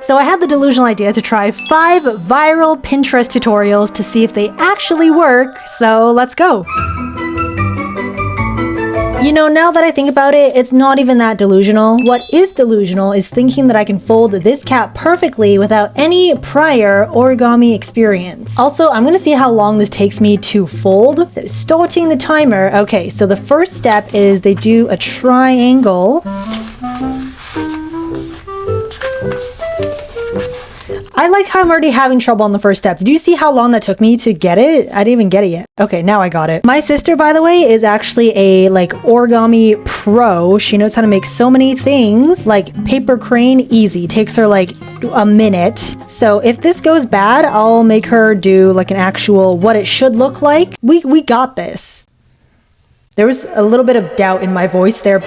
So I had the delusional idea to try 5 viral Pinterest tutorials to see if they actually work, so let's go. You know, now that I think about it, it's not even that delusional. What is delusional is thinking that I can fold this cat perfectly without any prior origami experience. Also, I'm gonna see how long this takes me to fold. So starting the timer. Okay, so the first step is they do a triangle. I like how I'm already having trouble on the first step. Did you see how long that took me to get it? I didn't even get it yet. Okay, now I got it. My sister, by the way, is actually a origami pro. She knows how to make so many things. Like paper crane, easy. Takes her like a minute. So if this goes bad, I'll make her do like an actual what it should look like. We got this. There was a little bit of doubt in my voice there.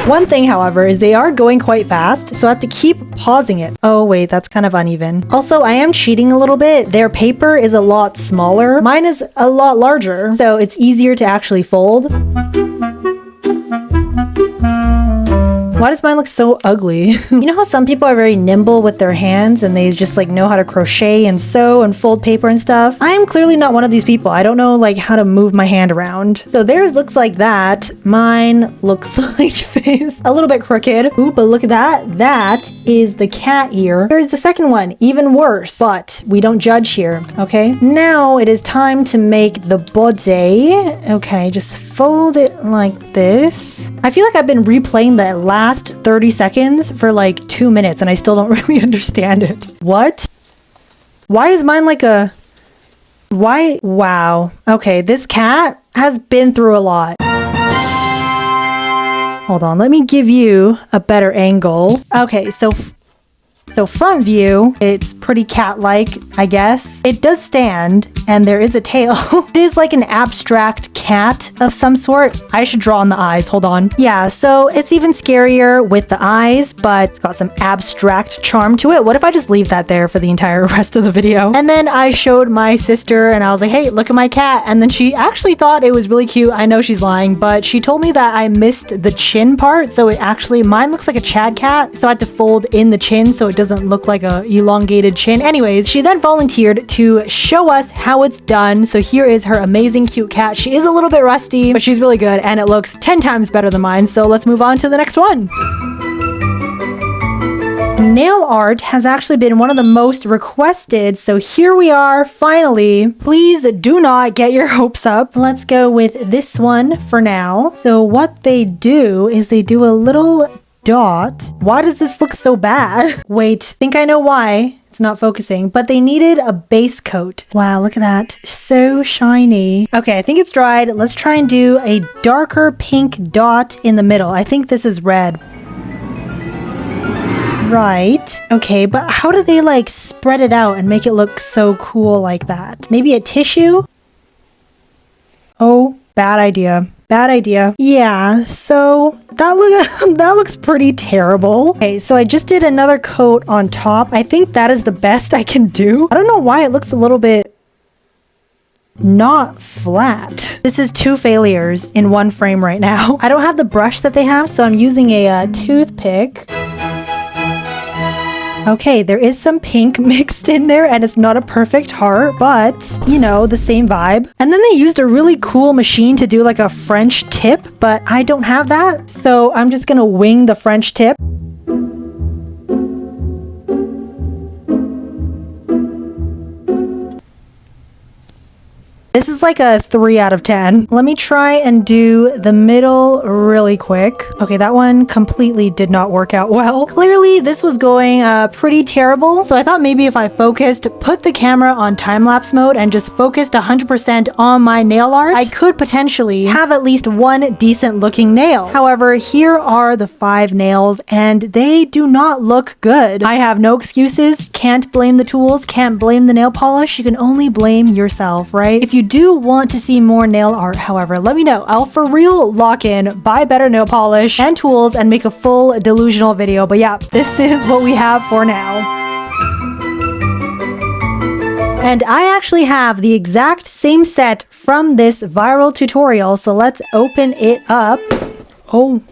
One thing, however, is they are going quite fast, so I have to keep pausing it. Oh wait, that's kind of uneven. Also, I am cheating a little bit. Their paper is a lot smaller. Mine is a lot larger, so it's easier to actually fold. Why does mine look so ugly? You know how some people are very nimble with their hands and they just like know how to crochet and sew and fold paper and stuff? I am clearly not one of these people. I don't know like how to move my hand around. So theirs looks like that. Mine looks like this. A little bit crooked. Ooh, but look at that. That is the cat ear. Here's the second one, even worse. But we don't judge here, okay? Now it is time to make the body. Okay, just fold it like this. I feel like I've been replaying that last 30 seconds for like 2 minutes and I still don't really understand it. What? Why is mine like a... Why? Wow. Okay, this cat has been through a lot. Hold on, let me give you a better angle. Okay, so front view, it's pretty cat-like, I guess. It does stand, and there is a tail. It is like an abstract cat of some sort. I should draw on the eyes, hold on. Yeah, so it's even scarier with the eyes, but it's got some abstract charm to it. What if I just leave that there for the entire rest of the video? And then I showed my sister, and I was like, hey, look at my cat. And then she actually thought it was really cute. I know she's lying, but she told me that I missed the chin part, so it actually, mine looks like a Chad cat, so I had to fold in the chin so it doesn't look like a elongated chin. Anyways, she then volunteered to show us how it's done. So here is her amazing cute cat. She is a little bit rusty, but she's really good and it looks 10 times better than mine. So let's move on to the next one. Nail art has actually been one of the most requested, so here we are finally. Please do not get your hopes up. Let's go with this one for now. So what they do is they do a little dot. Why does this look so bad? Wait, think I know why. It's not focusing, but they needed a base coat. Wow, look at that. So shiny. Okay, I think it's dried. Let's try and do a darker pink dot in the middle. I think this is red. Right. Okay, but how do they like spread it out and make it look so cool like that? Maybe a tissue? Oh, bad idea. Bad idea. Yeah, so that looks pretty terrible. Okay, so I just did another coat on top. I think that is the best I can do. I don't know why it looks a little bit not flat. This is 2 failures in one frame right now. I don't have the brush that they have, so I'm using a toothpick. Okay, there is some pink mixed in there and it's not a perfect heart, but you know, the same vibe. And then they used a really cool machine to do like a French tip, but I don't have that. So I'm just gonna wing the French tip. This is like a 3 out of 10. Let me try and do the middle really quick. Okay, that one completely did not work out well. Clearly, this was going pretty terrible. So I thought maybe if I focused, put the camera on time-lapse mode and just focused 100% on my nail art, I could potentially have at least one decent looking nail. However, here are the 5 nails and they do not look good. I have no excuses. Can't blame the tools, can't blame the nail polish. You can only blame yourself, right? If you do want to see more nail art, however, let me know. I'll for real lock in, buy better nail polish and tools and make a full delusional video. But yeah, this is what we have for now. And I actually have the exact same set from this viral tutorial. So let's open it up. Oh.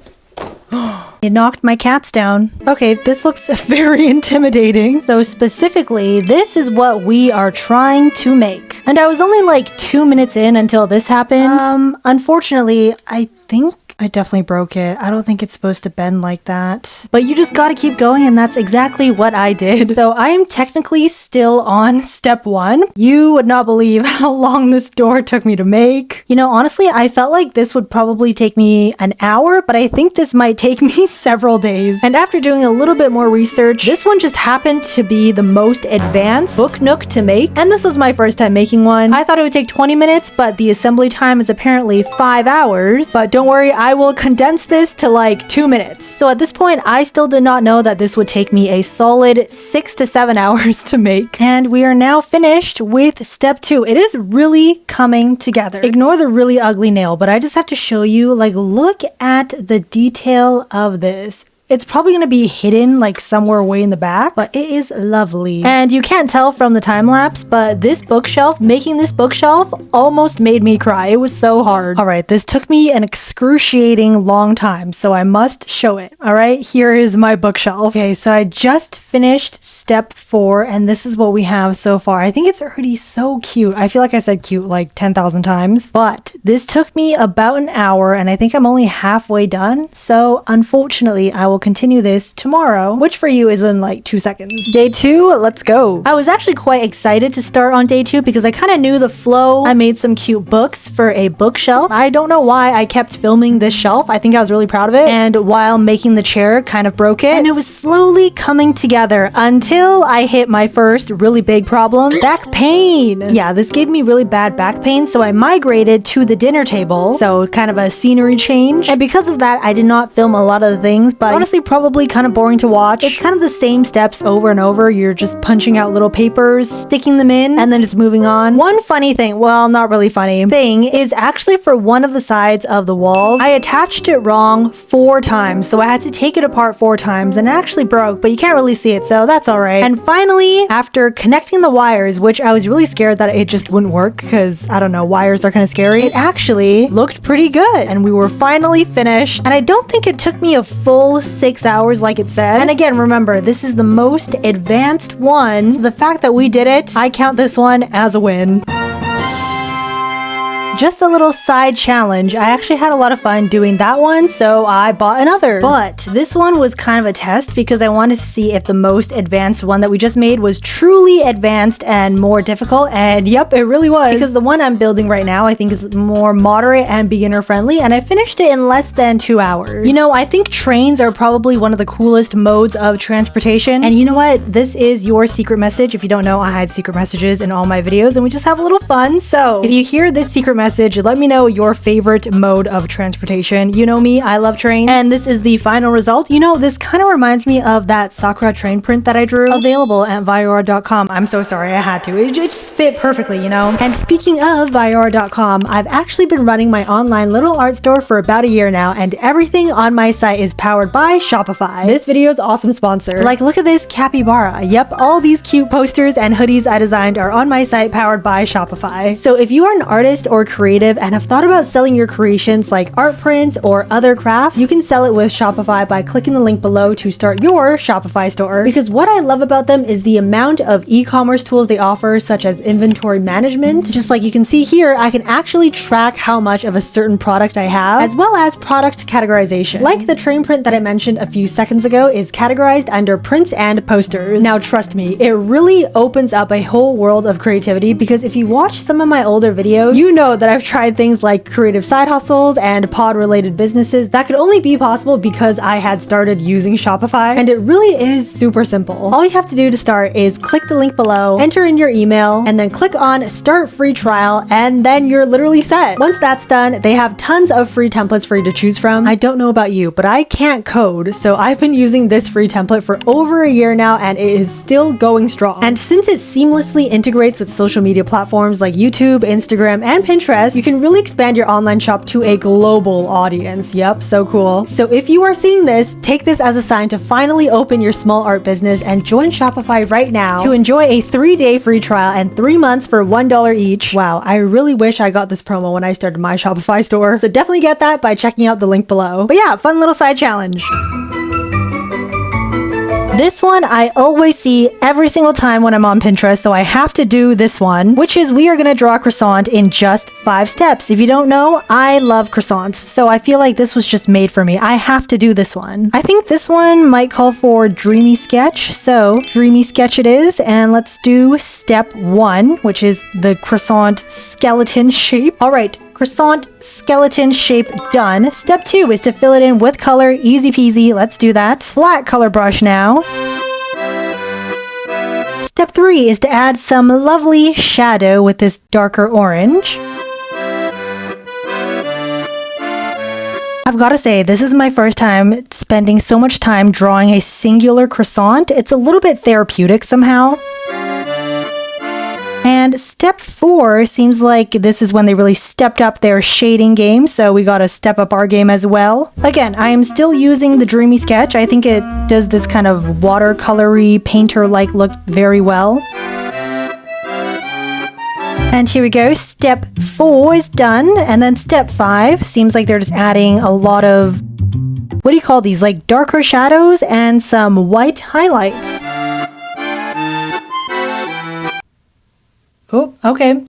It knocked my cats down. Okay, this looks very intimidating. So specifically, this is what we are trying to make. And I was only like 2 minutes in until this happened. Unfortunately, I think I definitely broke it. I don't think it's supposed to bend like that. But you just gotta keep going, and that's exactly what I did. So I am technically still on step 1. You would not believe how long this door took me to make. You know, honestly, I felt like this would probably take me an hour, but I think this might take me several days. And after doing a little bit more research, this one just happened to be the most advanced book nook to make. And this was my first time making one. I thought it would take 20 minutes, but the assembly time is apparently 5 hours. But don't worry, I will condense this to like 2 minutes. So at this point, I still did not know that this would take me a solid 6 to 7 hours to make. And we are now finished with step 2. It is really coming together. Ignore the really ugly nail, but I just have to show you, like, look at the detail of this. It's probably going to be hidden like somewhere way in the back, but it is lovely. And you can't tell from the time lapse, but this bookshelf, making this bookshelf almost made me cry. It was so hard. All right, this took me an excruciating long time, so I must show it. All right, here is my bookshelf. Okay, so I just finished step 4, and this is what we have so far. I think it's already so cute. I feel like I said cute like 10,000 times, but this took me about an hour, and I think I'm only halfway done. So unfortunately, I will continue this tomorrow, which for you is in like 2 seconds. Day 2, let's go. I was actually quite excited to start on day 2 because I kind of knew the flow. I made some cute books for a bookshelf. I don't know why I kept filming this shelf. I think I was really proud of it. And while making the chair, kind of broke it. And it was slowly coming together until I hit my first really big problem, back pain. Yeah, this gave me really bad back pain, so I migrated to the dinner table. So kind of a scenery change. And because of that, I did not film a lot of the things, but honestly, probably kind of boring to watch. It's kind of the same steps over and over. You're just punching out little papers, sticking them in, and then just moving on. One funny thing, well, not really funny thing, is actually for one of the sides of the walls, I attached it wrong 4 times. So I had to take it apart 4 times, and it actually broke, but you can't really see it, so that's all right. And finally, after connecting the wires, which I was really scared that it just wouldn't work because, I don't know, wires are kind of scary, it actually looked pretty good, and we were finally finished. And I don't think it took me a full 6 hours like it said. And again, remember, this is the most advanced one. So the fact that we did it, I count this one as a win. Just a little side challenge. I actually had a lot of fun doing that one, so I bought another. But this one was kind of a test because I wanted to see if the most advanced one that we just made was truly advanced and more difficult. And yep, it really was. Because the one I'm building right now, I think is more moderate and beginner friendly, and I finished it in less than 2 hours. You know, I think trains are probably one of the coolest modes of transportation. And you know what? This is your secret message. If you don't know, I hide secret messages in all my videos, and we just have a little fun. So if you hear this secret message, let me know your favorite mode of transportation. You know me, I love trains. And this is the final result. You know, this kind of reminds me of that Sakura train print that I drew. Available at viyaura.com. I'm so sorry, I had to. It just fit perfectly, you know? And speaking of viyaura.com, I've actually been running my online little art store for about a year now, and everything on my site is powered by Shopify. This video's awesome sponsor. Like, look at this capybara. Yep, all these cute posters and hoodies I designed are on my site powered by Shopify. So if you are an artist or creative and have thought about selling your creations like art prints or other crafts, you can sell it with Shopify by clicking the link below to start your Shopify store. Because what I love about them is the amount of e-commerce tools they offer, such as inventory management. Just like you can see here, I can actually track how much of a certain product I have, as well as product categorization. Like the train print that I mentioned a few seconds ago is categorized under prints and posters. Now trust me, it really opens up a whole world of creativity, because if you watch some of my older videos, you know that I've tried things like creative side hustles and pod related businesses that could only be possible because I had started using Shopify, and it really is super simple. All you have to do to start is click the link below, enter in your email, and then click on start free trial, and then you're literally set. Once that's done, they have tons of free templates for you to choose from. I don't know about you, but I can't code, so I've been using this free template for over a year now, and it is still going strong. And since it seamlessly integrates with social media platforms like YouTube, Instagram, and Pinterest, Pinterest, you can really expand your online shop to a global audience. Yep, so cool. So if you are seeing this, take this as a sign to finally open your small art business and join Shopify right now to enjoy a 3-day free trial and 3 months for $1 each. Wow, I really wish I got this promo when I started my Shopify store. So definitely get that by checking out the link below. But yeah, fun little side challenge. This one I always see every single time when I'm on Pinterest, so I have to do this one, which is we are going to draw a croissant in just 5 steps. If you don't know, I love croissants, so I feel like this was just made for me. I have to do this one. I think this one might call for dreamy sketch, so dreamy sketch it is, and let's do step 1, which is the croissant skeleton shape. All right. Croissant skeleton shape done. Step 2 is to fill it in with color. Easy peasy. Let's do that. Flat color brush now. Step 3 is to add some lovely shadow with this darker orange. I've got to say, this is my first time spending so much time drawing a singular croissant. It's a little bit therapeutic somehow. And step 4 seems like this is when they really stepped up their shading game, so we gotta step up our game as well. Again, I am still using the Dreamy Sketch. I think it does this kind of watercolory, painter-like look very well. And here we go, step 4 is done, and then step 5 seems like they're just adding a lot of, what do you call these, like darker shadows and some white highlights. Oh, okay.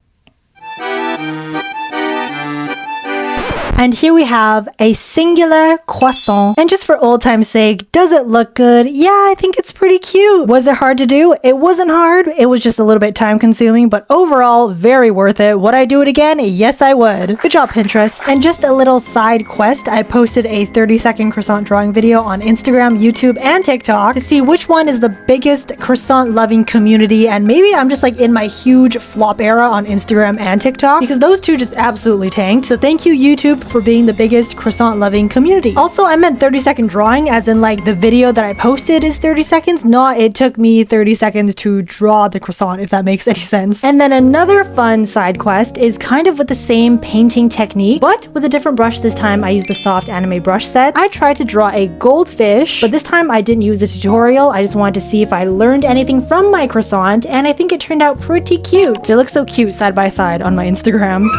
And here we have a singular croissant. And just for old time's sake, does it look good? Yeah, I think it's pretty cute. Was it hard to do? It wasn't hard. It was just a little bit time consuming, but overall, very worth it. Would I do it again? Yes, I would. Good job, Pinterest. And just a little side quest, I posted a 30-second croissant drawing video on Instagram, YouTube, and TikTok to see which one is the biggest croissant loving community. And maybe I'm just like in my huge flop era on Instagram and TikTok because those two just absolutely tanked. So thank you, YouTube, for being the biggest croissant loving community. Also, I meant 30-second drawing as in like the video that I posted is 30 seconds, not it took me 30 seconds to draw the croissant, if that makes any sense. And then another fun side quest is kind of with the same painting technique, but with a different brush. This time I used the soft anime brush set. I tried to draw a goldfish, but this time I didn't use a tutorial. I just wanted to see if I learned anything from my croissant, and I think it turned out pretty cute. They look so cute side by side on my Instagram.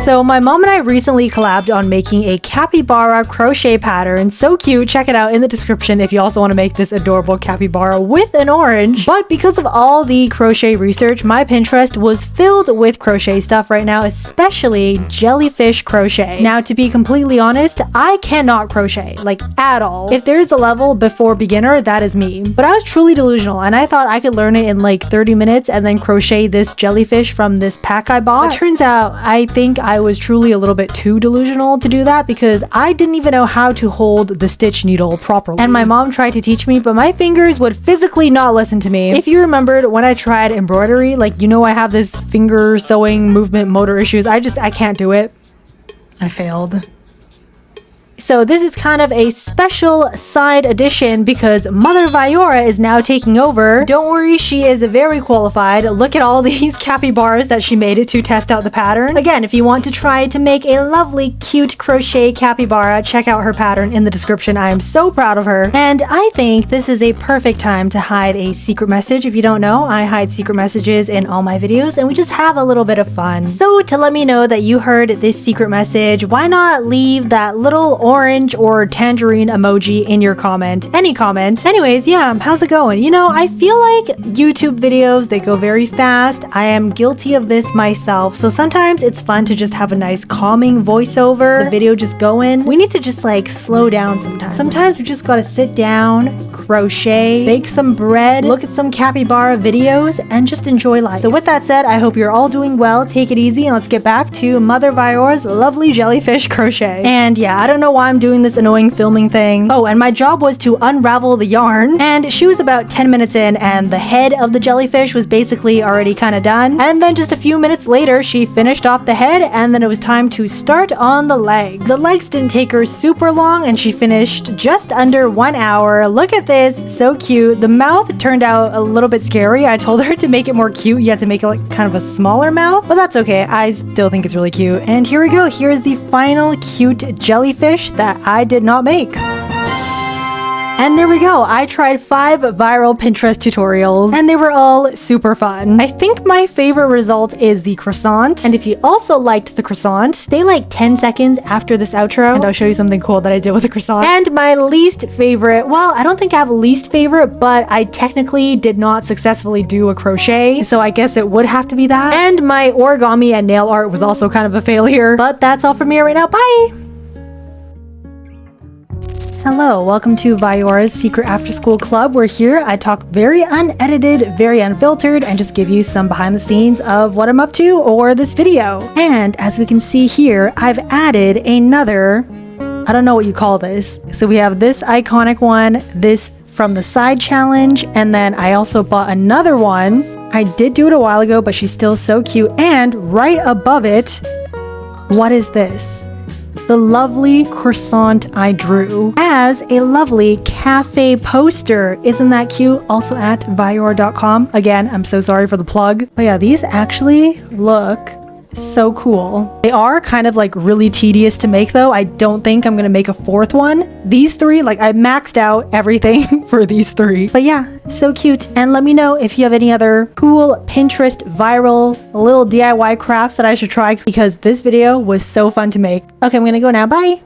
So my mom and I recently collabed on making a capybara crochet pattern. So cute. Check it out in the description if you also want to make this adorable capybara with an orange. But because of all the crochet research, my Pinterest was filled with crochet stuff right now, especially jellyfish crochet. Now, to be completely honest, I cannot crochet, like at all. If there's a level before beginner, that is me. But I was truly delusional and I thought I could learn it in like 30 minutes and then crochet this jellyfish from this pack I bought. It turns out I think I was truly a little bit too delusional to do that because I didn't even know how to hold the stitch needle properly. And my mom tried to teach me, but my fingers would physically not listen to me. If you remembered when I tried embroidery, like, you know, I have this finger sewing movement motor issues. I can't do it. I failed. So this is kind of a special side edition because Mother Viyaura is now taking over. Don't worry, she is very qualified. Look at all these capybaras that she made it to test out the pattern. Again, if you want to try to make a lovely, cute crochet capybara, check out her pattern in the description. I am so proud of her. And I think this is a perfect time to hide a secret message. If you don't know, I hide secret messages in all my videos and we just have a little bit of fun. So to let me know that you heard this secret message, why not leave that little orange or tangerine emoji in your comment, any comment. Anyways, yeah, how's it going? You know, I feel like YouTube videos, they go very fast. I am guilty of this myself. So sometimes it's fun to just have a nice calming voiceover, the video just going. We need to just like slow down sometimes. Sometimes we just gotta sit down, crochet, bake some bread, look at some capybara videos, and just enjoy life. So with that said, I hope you're all doing well. Take it easy and let's get back to Mother Viyaura's lovely jellyfish crochet. And yeah, I don't know why I'm doing this annoying filming thing. Oh, and my job was to unravel the yarn, and she was about 10 minutes in, and the head of the jellyfish was basically already kind of done. And then just a few minutes later, she finished off the head, and then it was time to start on the legs. The legs didn't take her super long, and she finished just under 1 hour. Look at this, so cute. The mouth turned out a little bit scary. I told her to make it more cute. You had to make it like kind of a smaller mouth, but that's okay. I still think it's really cute. And here we go. Here's the final cute jellyfish that I did not make. And there we go. I tried 5 viral Pinterest tutorials and they were all super fun. I think my favorite result is the croissant. And if you also liked the croissant, stay like 10 seconds after this outro and I'll show you something cool that I did with the croissant. And my least favorite, well, I don't think I have a least favorite, but I technically did not successfully do a crochet. So I guess it would have to be that. And my origami and nail art was also kind of a failure. But that's all from me right now. Bye! Hello, welcome to Viyaura's Secret After School Club. We're here, I talk very unedited, very unfiltered, and just give you some behind the scenes of what I'm up to or this video. And as we can see here, I've added another, I don't know what you call this. So we have this iconic one, this from the side challenge, and then I also bought another one. I did do it a while ago, but she's still so cute. And right above it, what is this? The lovely croissant I drew as a lovely cafe poster. Isn't that cute? Also at viyaura.com. Again, I'm so sorry for the plug. But yeah, these actually look so cool. They are kind of like really tedious to make though. I don't think I'm gonna make a 4th one. These 3, like I maxed out everything for these 3. But yeah, so cute. And let me know if you have any other cool Pinterest viral little DIY crafts that I should try because this video was so fun to make. Okay, I'm gonna go now. Bye!